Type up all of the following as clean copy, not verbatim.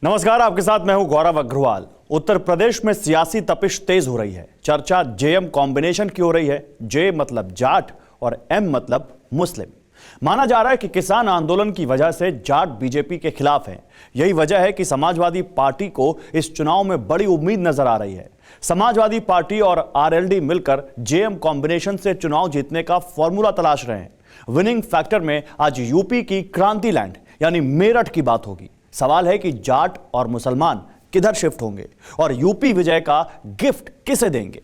नमस्कार, आपके साथ मैं हूं गौरव अग्रवाल। उत्तर प्रदेश में सियासी तपिश तेज हो रही है। चर्चा जेएम कॉम्बिनेशन की हो रही है। जे मतलब जाट और एम मतलब मुस्लिम। माना जा रहा है कि किसान आंदोलन की वजह से जाट बीजेपी के खिलाफ हैं। यही वजह है कि समाजवादी पार्टी को इस चुनाव में बड़ी उम्मीद नजर आ रही है। समाजवादी पार्टी और आरएलडी मिलकर जेएम कॉम्बिनेशन से चुनाव जीतने का फॉर्मूला तलाश रहे हैं। विनिंग फैक्टर में आज यूपी की क्रांति लैंड यानी मेरठ की बात होगी। सवाल है कि जाट और मुसलमान किधर शिफ्ट होंगे और यूपी विजय का गिफ्ट किसे देंगे।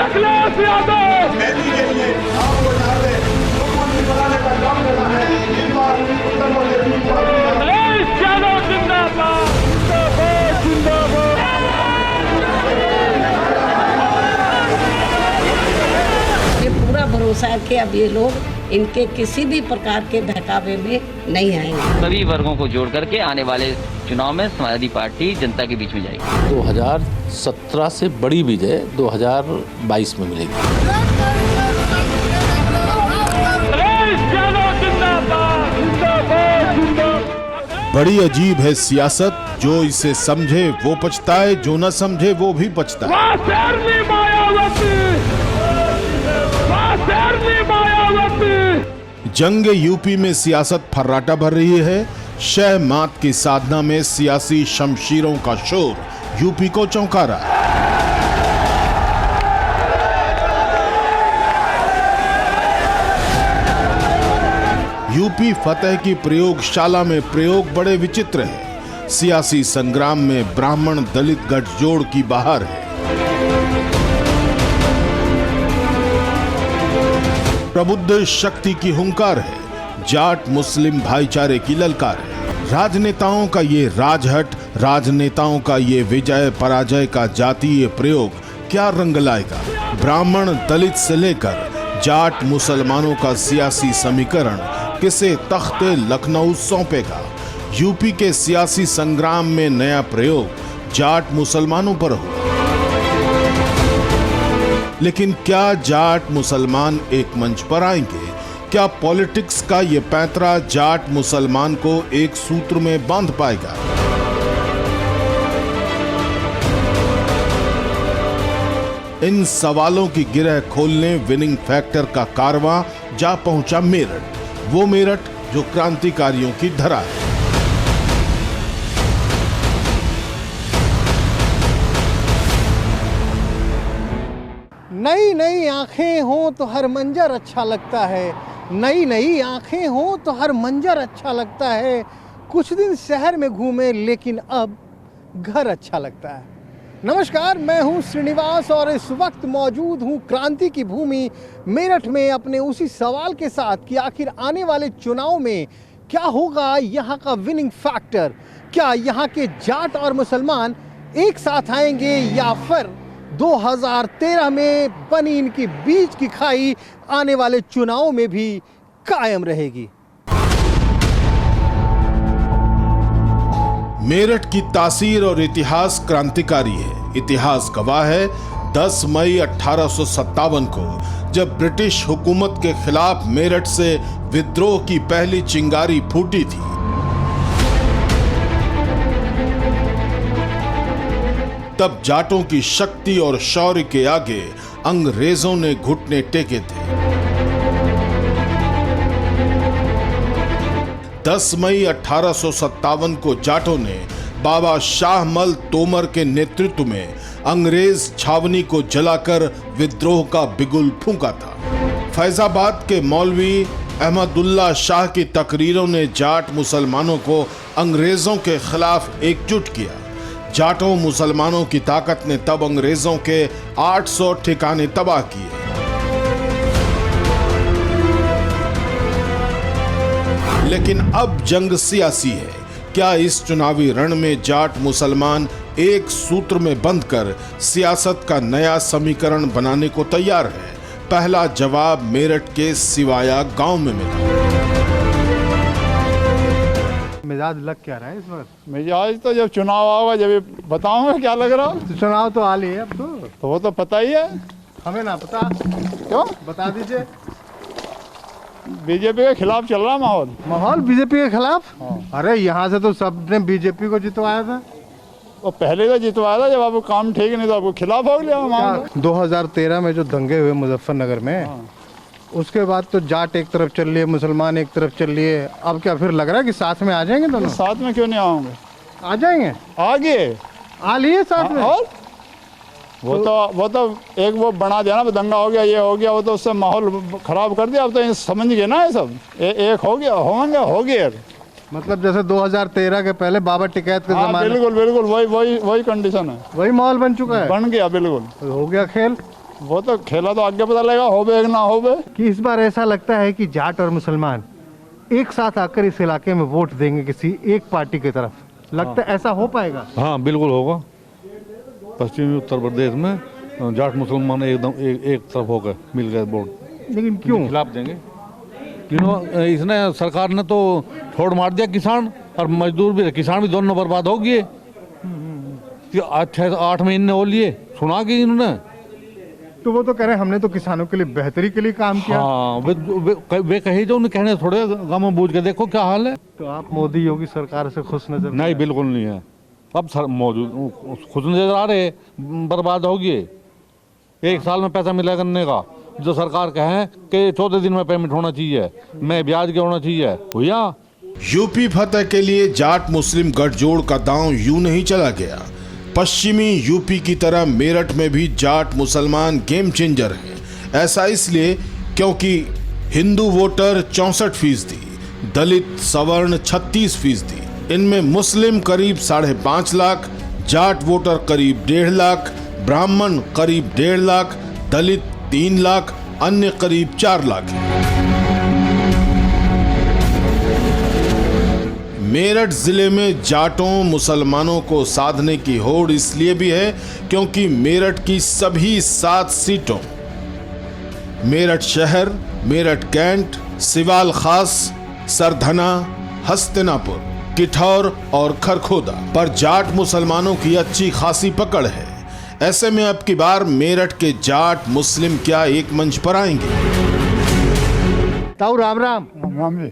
अखिलेश यादव खेती के लिए आपको यहाँ पे मुख्यमंत्री बनाने का काम करना है। इस बार उत्तर प्रदेश अखिलेश यादव जिंदाबाद जिंदाबाद जिंदाबाद। ये पूरा भरोसा है कि अब ये लोग इनके किसी भी प्रकार के बहकावे में नहीं आएंगे। सभी वर्गों को जोड़ करके आने वाले चुनाव में समाजवादी पार्टी जनता के बीच में जाएगी। 2017 से बड़ी विजय 2022 में मिलेगी। बड़ी अजीब है सियासत, जो इसे समझे वो पछताए, जो न समझे वो भी पछताए। जंग यूपी में सियासत फर्राटा भर रही है। शह मात की साधना में सियासी शमशीरों का शोर यूपी को चौंका रहा है। यूपी फतेह की प्रयोगशाला में प्रयोग बड़े विचित्र है। सियासी संग्राम में ब्राह्मण दलित गठजोड़ की बहार है। प्रबुद्ध शक्ति की हुंकार है। जाट मुस्लिम भाईचारे की ललकार है। राजनेताओं का ये राजहट, राजनेताओं का ये विजय पराजय का जातीय प्रयोग क्या रंग लाएगा। ब्राह्मण दलित से लेकर जाट मुसलमानों का सियासी समीकरण किसे तख्ते लखनऊ सौंपेगा। यूपी के सियासी संग्राम में नया प्रयोग जाट मुसलमानों पर हो। लेकिन क्या जाट मुसलमान एक मंच पर आएंगे? क्या पॉलिटिक्स का ये पैंतरा जाट मुसलमान को एक सूत्र में बांध पाएगा? इन सवालों की गिरह खोलने विनिंग फैक्टर का कारवां जा पहुंचा मेरठ। वो मेरठ जो क्रांतिकारियों की धरा है। नई नई आंखें हो तो हर मंजर अच्छा लगता है। नई नई आंखें हो तो हर मंजर अच्छा लगता है। कुछ दिन शहर में घूमे लेकिन अब घर अच्छा लगता है। नमस्कार, मैं हूं श्रीनिवास और इस वक्त मौजूद हूं क्रांति की भूमि मेरठ में अपने उसी सवाल के साथ कि आखिर आने वाले चुनाव में क्या होगा यहाँ का विनिंग फैक्टर। क्या यहाँ के जाट और मुसलमान एक साथ आएंगे या फिर 2013 में बनी इनकी बीच की खाई आने वाले चुनाव में भी कायम रहेगी। मेरठ की तासीर और इतिहास क्रांतिकारी है। इतिहास गवाह है 10 मई 1857 को जब ब्रिटिश हुकूमत के खिलाफ मेरठ से विद्रोह की पहली चिंगारी फूटी थी। तब जाटों की शक्ति और शौर्य के आगे अंग्रेजों ने घुटने टेके थे। 10 मई 1857 को जाटों ने बाबा शाहमल तोमर के नेतृत्व में अंग्रेज छावनी को जलाकर विद्रोह का बिगुल फूंका था। फैजाबाद के मौलवी अहमदुल्ला शाह की तकरीरों ने जाट मुसलमानों को अंग्रेजों के खिलाफ एकजुट किया। जाटों मुसलमानों की ताकत ने तब अंग्रेजों के 800 ठिकाने तबाह किए। लेकिन अब जंग सियासी है। क्या इस चुनावी रण में जाट मुसलमान एक सूत्र में बंधकर सियासत का नया समीकरण बनाने को तैयार है? पहला जवाब मेरठ के सिवाया गांव में मिला। मिजाज लग क्या रहा है इस बार? मिजाज तो जब चुनाव आएगा जब ये बताऊंगा क्या लग रहा। तो चुनाव तो आ लिए अब तो वो तो पता ही है। हमें ना पता, क्यों बता दीजिए। बीजेपी के खिलाफ चल रहा माहौल। माहौल बीजेपी के खिलाफ? अरे यहाँ से तो सबने बीजेपी को जितवाया था। वो पहले तो जितवाया था, जब आपको काम ठीक नहीं था आपको खिलाफ हो गया माहौल। 2013 में जो दंगे हुए मुजफ्फरनगर में, उसके बाद तो जाट एक तरफ चल लिए, मुसलमान एक तरफ चल लिए। अब क्या फिर लग रहा है कि साथ में आ जाएंगे दोनों? साथ में क्यों नहीं आऊंगे? आ जाएंगे, आगे आ लिए साथ में। और वो तो एक वो बना दिया ना, दंगा हो गया, ये हो गया, वो तो उससे माहौल खराब कर दिया। अब तो समझ गए ना ये सब, एक हो गया, हो गया। मतलब जैसे 2013 के पहले बाबा टिकैत के जमाने। बिल्कुल बिल्कुल वही कंडीशन है, वही माहौल बन चुका है, बन गया बिल्कुल। हो गया खेल। वो तो खेला तो आगे पता लगेगा, हो बे ना हो बे। कि इस बार ऐसा लगता है कि जाट और मुसलमान एक साथ आकर इस इलाके में वोट देंगे किसी एक पार्टी की तरफ। लगता है ऐसा हो पाएगा? हाँ बिल्कुल होगा। पश्चिमी उत्तर प्रदेश में जाट मुसलमान एकदम एक तरफ होकर मिल गए वोट। लेकिन क्यों खिलाफ देंगे? क्यों? इसने सरकार ने तो छोड़ मार दिया किसान और मजदूर भी, किसान भी दोनों बर्बाद हो गए। 6-8 महीने हो लिए, सुना कि इन्होंने। तो वो तो कह रहे हैं हमने तो किसानों के लिए बेहतरी के लिए काम किया। हाँ वे कहे जो उन्हें कहने थोड़े गाँव में बूझ के देखो क्या हाल है। तो आप मोदी योगी सरकार से खुश नजर नहीं, बिल्कुल नहीं है। अब मौजूद खुद नजर आ रहे, बर्बाद हो गए। 1 साल में पैसा मिला करने का, जो सरकार कहे कि 14 दिन में पेमेंट होना चाहिए, मैं ब्याज के होना चाहिए, भैया। यूपी फतह के लिए जाट मुस्लिम गठजोड़ का दांव यूं नहीं चला गया। पश्चिमी यूपी की तरह मेरठ में भी जाट मुसलमान गेम चेंजर हैं। ऐसा इसलिए क्योंकि हिंदू वोटर 64%, दलित सवर्ण 36%, इनमें मुस्लिम करीब 5.5 लाख, जाट वोटर करीब 1.5 लाख, ब्राह्मण करीब 1.5 लाख, दलित 3 लाख, अन्य करीब 4 लाख हैं। मेरठ जिले में जाटों मुसलमानों को साधने की होड़ इसलिए भी है क्योंकि मेरठ की सभी 7 सीटों, मेरठ शहर, मेरठ कैंट, सिवाल खास, सरधना, हस्तिनापुर, किठौर और खरखोदा पर जाट मुसलमानों की अच्छी खासी पकड़ है। ऐसे में अब की बार मेरठ के जाट मुस्लिम क्या एक मंच पर आएंगे? ताऊ राम राम। राम जी।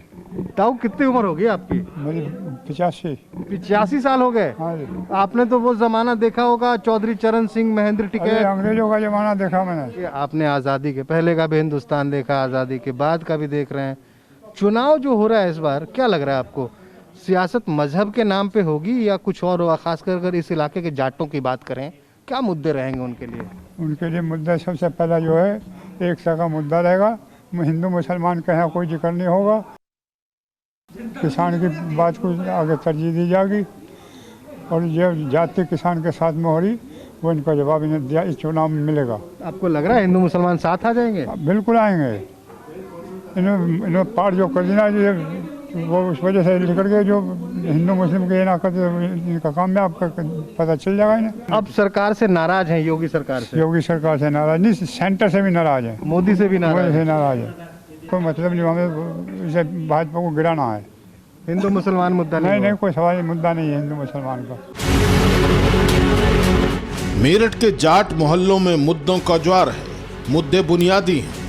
ताऊ कितनी उम्र हो गई आपकी? मेरी 85 साल हो गए। हाँ जी। आपने तो वो जमाना देखा होगा, चौधरी चरण सिंह, महेंद्र टिकैत। अंग्रेजों का जमाना देखा मैंने। ये आपने आज़ादी के पहले का भी हिंदुस्तान देखा, आज़ादी के बाद का भी देख रहे हैं। चुनाव जो हो रहा है इस बार, क्या लग रहा है आपको? सियासत मजहब के नाम पे होगी या कुछ और होगा? खासकर अगर इस इलाके के जाटों की बात करें, क्या मुद्दे रहेंगे उनके लिए? उनके लिए मुद्दा सबसे पहला जो है एकता का मुद्दा रहेगा। हिंदू मुसलमान का यहाँ कोई जिक्र नहीं होगा। किसान की बात को आगे तरजीह दी जाएगी और जो जाति किसान के साथ में हो रही वो इनका जवाब इन्हें दिया इस चुनाव में मिलेगा। आपको लग रहा है हिंदू मुसलमान साथ आ जाएंगे? बिल्कुल आएंगे। इन्होंने पार जो कर देना वो उस वजह से निकल गए, जो हिंदू मुस्लिम के ना करते इनका कामयाब पता चल जाएगा इन्हें। अब सरकार से नाराज हैं, योगी सरकार से? योगी सरकार से नाराज नहीं, सेंटर से भी नाराज है, मोदी से भी नाराज से है। नाराज है। कोई मतलब नहीं, हमें इसे भाजपा को गिराना है। हिंदू मुसलमान मुद्दा नहीं? नहीं, कोई सवाल मुद्दा नहीं है हिंदू मुसलमान का। मेरठ के जाट मोहल्लों में मुद्दों का ज्वार है। मुद्दे बुनियादी हैं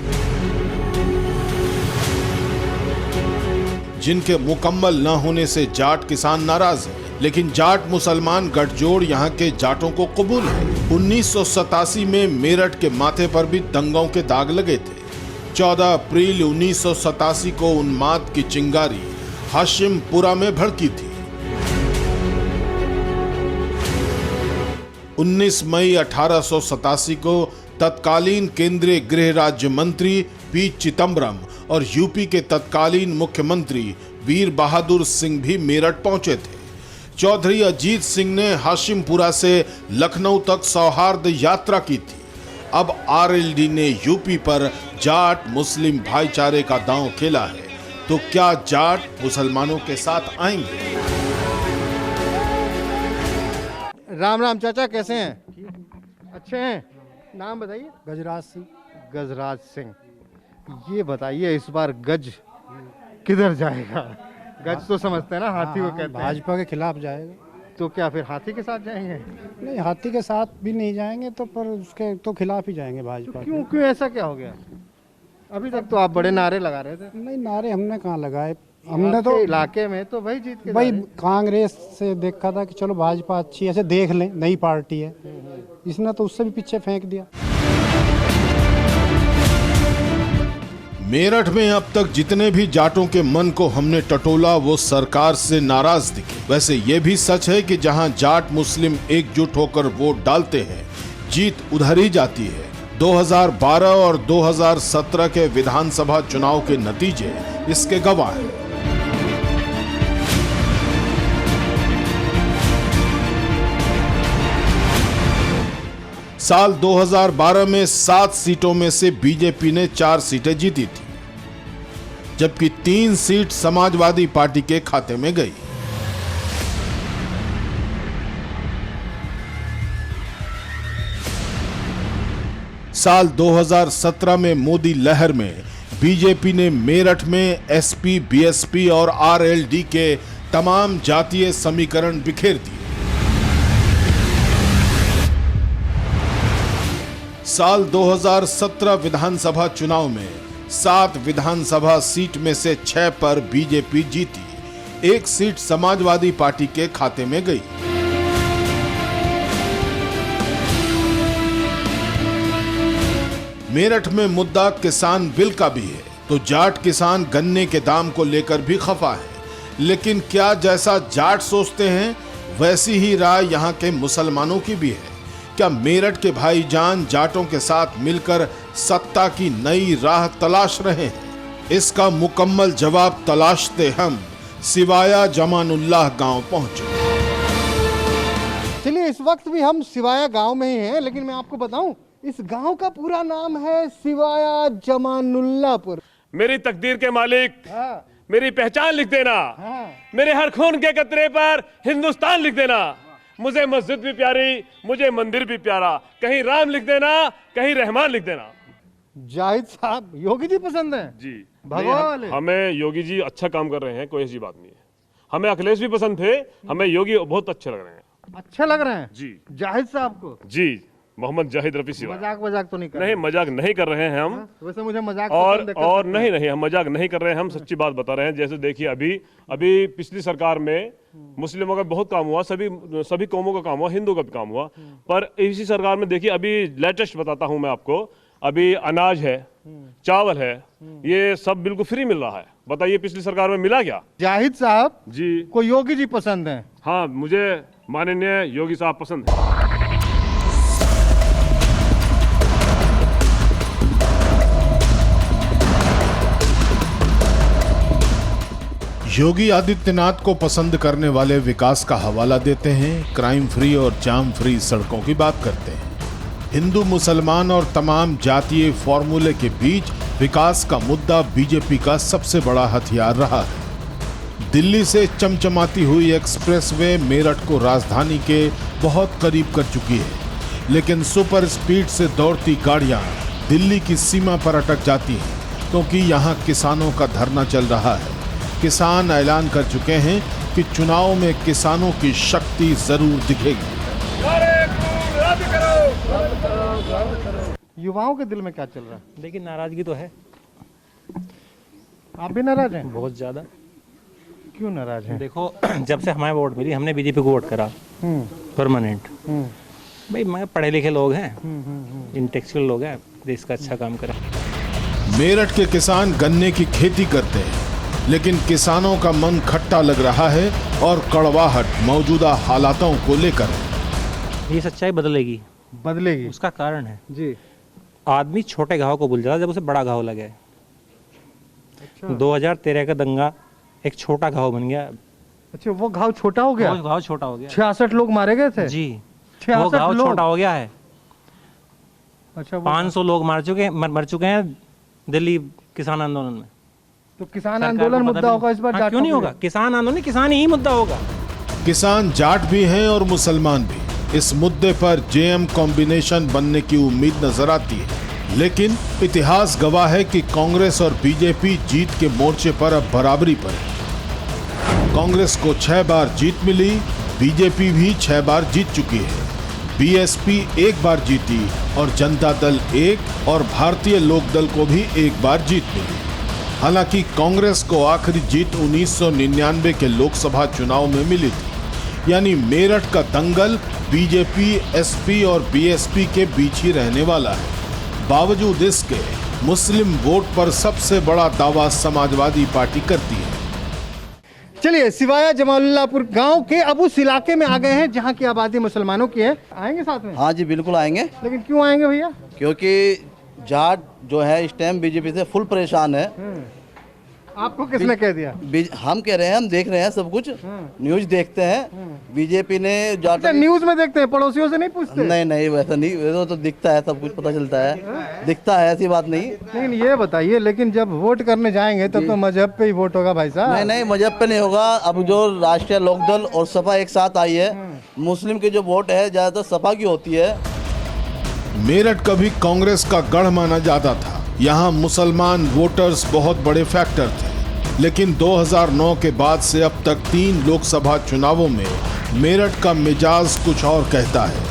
जिनके मुकम्मल न होने से जाट किसान नाराज हैं, लेकिन जाट मुसलमान गठजोड़ यहाँ के जाटों को कबूल है। 1987 में मेरठ के माथे पर भी दंगों के दाग लगे थे। 14 अप्रैल 1987 को उन्माद की चिंगारी हाशिमपुरा में भड़की थी। 19 मई 1887 को तत्कालीन केंद्रीय गृह राज्य मंत्री पी चिदम्बरम और यूपी के तत्कालीन मुख्यमंत्री वीर बहादुर सिंह भी मेरठ पहुंचे थे। चौधरी अजीत सिंह ने हाशिमपुरा से लखनऊ तक सौहार्द यात्रा की थी। अब आरएलडी ने यूपी पर जाट मुस्लिम भाईचारे का दांव खेला है, तो क्या जाट मुसलमानों के साथ आएंगे? राम राम चाचा, कैसे हैं? अच्छे हैं। नाम बताइए। गजराज सिंह। गजराज सिंह, ये बताइए इस बार गज किधर जाएगा? गज तो समझते हैं ना, हाथी को कहते हैं। भाजपा के खिलाफ जाएगा। तो क्या फिर हाथी के साथ जाएंगे? नहीं, हाथी के साथ भी नहीं जाएंगे तो, पर उसके तो खिलाफ ही जाएंगे भाजपा के। क्यों ऐसा क्या हो गया? अभी तक तो आप बड़े नारे लगा रहे थे। नहीं, नारे हमने कहाँ लगाए, हमने तो इलाके में तो भाई जीत के भाई कांग्रेस से देखा था कि चलो भाजपा अच्छी, ऐसे देख लें, नई पार्टी है। इसने तो उससे भी पीछे फेंक दिया। मेरठ में अब तक जितने भी जाटों के मन को हमने टटोला वो सरकार से नाराज दिखे। वैसे ये भी सच है कि जहां जाट मुस्लिम एकजुट होकर वोट डालते हैं, जीत उधर ही जाती है। 2012 और 2017 के विधानसभा चुनाव के नतीजे इसके गवाह हैं। साल 2012 में 7 सीटों में से बीजेपी ने 4 सीटें जीती थी, जबकि 3 सीट समाजवादी पार्टी के खाते में गई। साल 2017 में मोदी लहर में बीजेपी ने मेरठ में एसपी, बीएसपी और आरएलडी के तमाम जातीय समीकरण बिखेर दिए। साल 2017 विधानसभा चुनाव में 7 विधानसभा सीट में से 6 पर बीजेपी जीती, 1 सीट समाजवादी पार्टी के खाते में गई। मेरठ में मुद्दा किसान बिल का भी है, तो जाट किसान गन्ने के दाम को लेकर भी खफा है। लेकिन क्या जैसा जाट सोचते हैं वैसी ही राय यहाँ के मुसलमानों की भी है? क्या मेरठ के भाईजान जाटों के साथ मिलकर सत्ता की नई राह तलाश रहे हैं? इसका मुकम्मल जवाब तलाशते हम सिवाया जमानुल्लाह गांव पहुंचे। चलिए, इस वक्त भी हम सिवाया गांव में ही हैं, लेकिन मैं आपको बताऊं, इस गांव का पूरा नाम है सिवाया जमानुल्लाहपुर। मेरी तकदीर के मालिक, मेरी पहचान लिख देना, मेरे हर खून के कतरे पर हिंदुस्तान लिख देना। मुझे मस्जिद भी प्यारी, मुझे मंदिर भी प्यारा, कहीं राम लिख देना, कहीं रहमान लिख देना। जाहिद साहब, योगी जी पसंद है जी, भगवान। हमें योगी जी अच्छा काम कर रहे हैं, कोई ऐसी बात नहीं है। हमें अखिलेश भी पसंद थे, हमें योगी बहुत अच्छे लग रहे हैं। अच्छे लग रहे हैं जी जाहिद साहब को? जी, मोहम्मद जाहिद रफी सिवा। मजाक तो नहीं कर नहीं, मजाक नहीं कर रहे हैं हम। वैसे मुझे मजाक और नहीं, हम मजाक नहीं कर रहे हैं, हम सच्ची बात बता रहे हैं। जैसे देखिए, अभी पिछली सरकार में मुस्लिमों का बहुत काम हुआ, सभी कौमों का काम हुआ, हिंदू का भी काम हुआ। पर इसी सरकार में देखिए, अभी लेटेस्ट बताता हूं मैं आपको, अभी अनाज है, चावल है, ये सब बिल्कुल फ्री मिल रहा है। बताइए पिछली सरकार में मिला क्या? जाहिद साहब जी को योगी जी पसंद है? हाँ, मुझे माननीय योगी साहब पसंद है। योगी आदित्यनाथ को पसंद करने वाले विकास का हवाला देते हैं, क्राइम फ्री और जाम फ्री सड़कों की बात करते हैं। हिंदू, मुसलमान और तमाम जातीय फॉर्मूले के बीच विकास का मुद्दा बीजेपी का सबसे बड़ा हथियार रहा है। दिल्ली से चमचमाती हुई एक्सप्रेसवे मेरठ को राजधानी के बहुत करीब कर चुकी है, लेकिन सुपर स्पीड से दौड़ती गाड़ियां दिल्ली की सीमा पर अटक जाती हैं, क्योंकि यहां किसानों का धरना चल रहा है। किसान ऐलान कर चुके हैं कि चुनाव में किसानों की शक्ति जरूर दिखेगी। युवाओं के दिल में क्या चल रहा है? लेकिन नाराजगी तो है। आप भी नाराज हैं? बहुत ज्यादा। क्यों नाराज हैं? देखो, जब से हमारे वोट मिली, हमने बीजेपी को वोट करा परमानेंट। भाई, मगर पढ़े लिखे लोग हैं, इंटेलेक्चुअल लोग हैं, देश का अच्छा काम करें। मेरठ के किसान गन्ने की खेती करते हैं, लेकिन किसानों का मन खट्टा लग रहा है और कड़वाहट मौजूदा हालातों को लेकर। ये सच्चाई बदलेगी। उसका कारण है जी, आदमी छोटे घाव को भूल जाता जब उसे बड़ा घाव लगे। अच्छा। 2013 का दंगा एक छोटा घाव बन गया। अच्छा, वो घाव छोटा हो गया? वो घाव छोटा हो गया। 66 लोग मारे गए थे जी। 66 वो घाव छोटा हो गया है। अच्छा, 500 लोग मर चुके हैं दिल्ली किसान आंदोलन में। तो किसान आंदोलन मुद्दा होगा इस बार? क्यों नहीं होगा? किसान आंदोलन किसान ही मुद्दा होगा। किसान जाट भी हैं और मुसलमान भी। इस मुद्दे पर जेएम कॉम्बिनेशन बनने की उम्मीद नजर आती है, लेकिन इतिहास गवाह है कि कांग्रेस और बीजेपी जीत के मोर्चे पर अब बराबरी पर है। कांग्रेस को 6 बार जीत मिली, बीजेपी भी 6 बार जीत चुकी है। बीएसपी 1 बार जीती और जनता दल 1 और भारतीय लोक दल को भी 1 बार जीत मिली। हालांकि कांग्रेस को आखिरी जीत 1999 के लोकसभा चुनाव में मिली थी, यानी मेरठ का दंगल बीजेपी, एसपी और बीएसपी के बीच ही रहने वाला है। बावजूद इसके मुस्लिम वोट पर सबसे बड़ा दावा समाजवादी पार्टी करती है। चलिए, सिवाया जमालुल्लाहपुर गांव के अब उस इलाके में आ गए हैं जहां की आबादी मुसलमानों की है। आएंगे साथ में? हाँ जी, बिल्कुल आएंगे। लेकिन क्यों आएंगे भैया? क्योंकि जाट जो है इस टाइम बीजेपी से फुल परेशान है। आपको किसने कह दिया? हम कह रहे हैं, हम देख रहे हैं सब कुछ, न्यूज देखते हैं। बीजेपी ने जाट न्यूज में देखते हैं, पड़ोसियों से नहीं पूछते? नहीं वैसा नहीं, वैसा तो दिखता है, सब कुछ पता चलता है, दिखता है, ऐसी बात नहीं। लेकिन ये बताइए, लेकिन जब वोट करने जाएंगे तब तो मजहब पे ही वोट होगा भाई साहब। नहीं, मजहब पे नहीं होगा। अब जो राष्ट्रीय लोकदल और सपा एक साथ आई है, मुस्लिम की जो वोट है ज्यादातर सपा की होती है। मेरठ कभी कांग्रेस का गढ़ माना जाता था। यहाँ मुसलमान वोटर्स बहुत बड़े फैक्टर थे, लेकिन 2009 के बाद से अब तक 3 लोकसभा चुनावों में मेरठ का मिजाज कुछ और कहता है।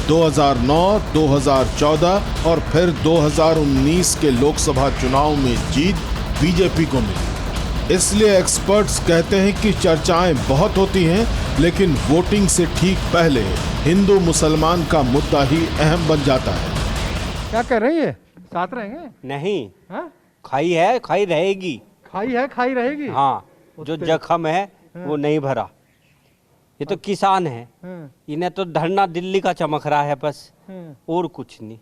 2009, 2014 और फिर 2019 के लोकसभा चुनाव में जीत बीजेपी को मिली। इसलिए एक्सपर्ट्स कहते हैं कि चर्चाएं बहुत होती हैं, लेकिन वोटिंग से ठीक पहले हिंदू मुसलमान का मुद्दा ही अहम बन जाता है। क्या कर रही है? साथ रहेंगे? नहीं, हाँ? खाई है, खाई रहेगी। खाई है, खाई रहेगी। हाँ, जो जख्म है वो नहीं भरा। ये तो किसान है, इन्हें तो धरना दिल्ली का चमक रहा है बस, और कुछ नहीं।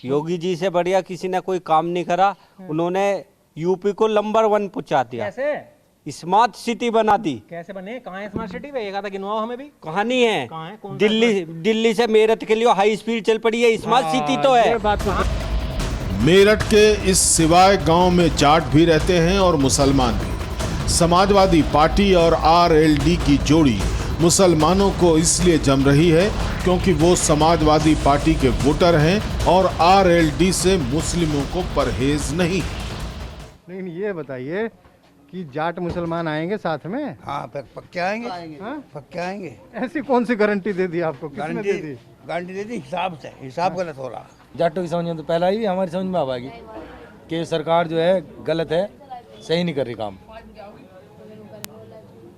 योगी जी से बढ़िया किसी ने कोई काम नहीं करा। उन्होंने यूपी को नंबर 1 पहुंचा दिया। कैसे? स्मार्ट सिटी बना दी। कैसे बने? कहाँ है स्मार्ट सिटी? एक आधा गिनवाओ हमें भी। कहानी है, कहाँ है? कौन दिल्ली से मेरठ के लिए हाई स्पीड चल पड़ी है, स्मार्ट सिटी तो है। मेरठ के इस सिवाय गांव में जाट भी रहते हैं और मुसलमान भी। समाजवादी पार्टी और आरएलडी की जोड़ी मुसलमानों को इसलिए जम रही है क्योंकि वो समाजवादी पार्टी के वोटर हैं और आरएलडी से मुस्लिमों को परहेज नहीं। लेकिन ये बताइए कि जाट मुसलमान आएंगे साथ में? हाँ, पक्के आएंगे। हाँ? पक्के आएंगे। ऐसी कौन सी गारंटी दे दी आपको? किसने दे दी? गारंटी दे दी, हिसाब से। हिसाब गलत हो रहा। जाटों की समझ में तो पहला ही हमारी समझ में आ पाएगी कि सरकार जो है गलत है, सही नहीं कर रही काम।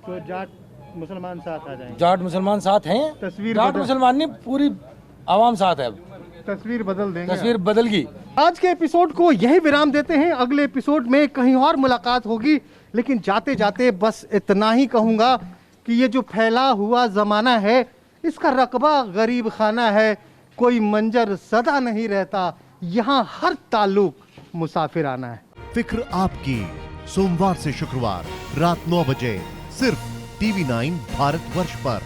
तो जाट मुसलमान साथ आ जाएंगे? जाट मुसलमान साथ हैं। तस्वीर जाट मुसलमान नहीं, पूरी आवाम साथ है। तस्वीर बदल देंगे। तस्वीर बदल गई। आज के एपिसोड को यही विराम देते हैं। अगले एपिसोड में कहीं और मुलाकात होगी, लेकिन जाते जाते बस इतना ही कहूंगा कि ये जो फैला हुआ जमाना है, इसका रकबा गरीब खाना है। कोई मंजर सदा नहीं रहता, यहाँ हर ताल्लुक मुसाफिराना है। फिक्र आपकी, सोमवार से शुक्रवार रात 9 बजे सिर्फ TV9 भारतवर्ष पर।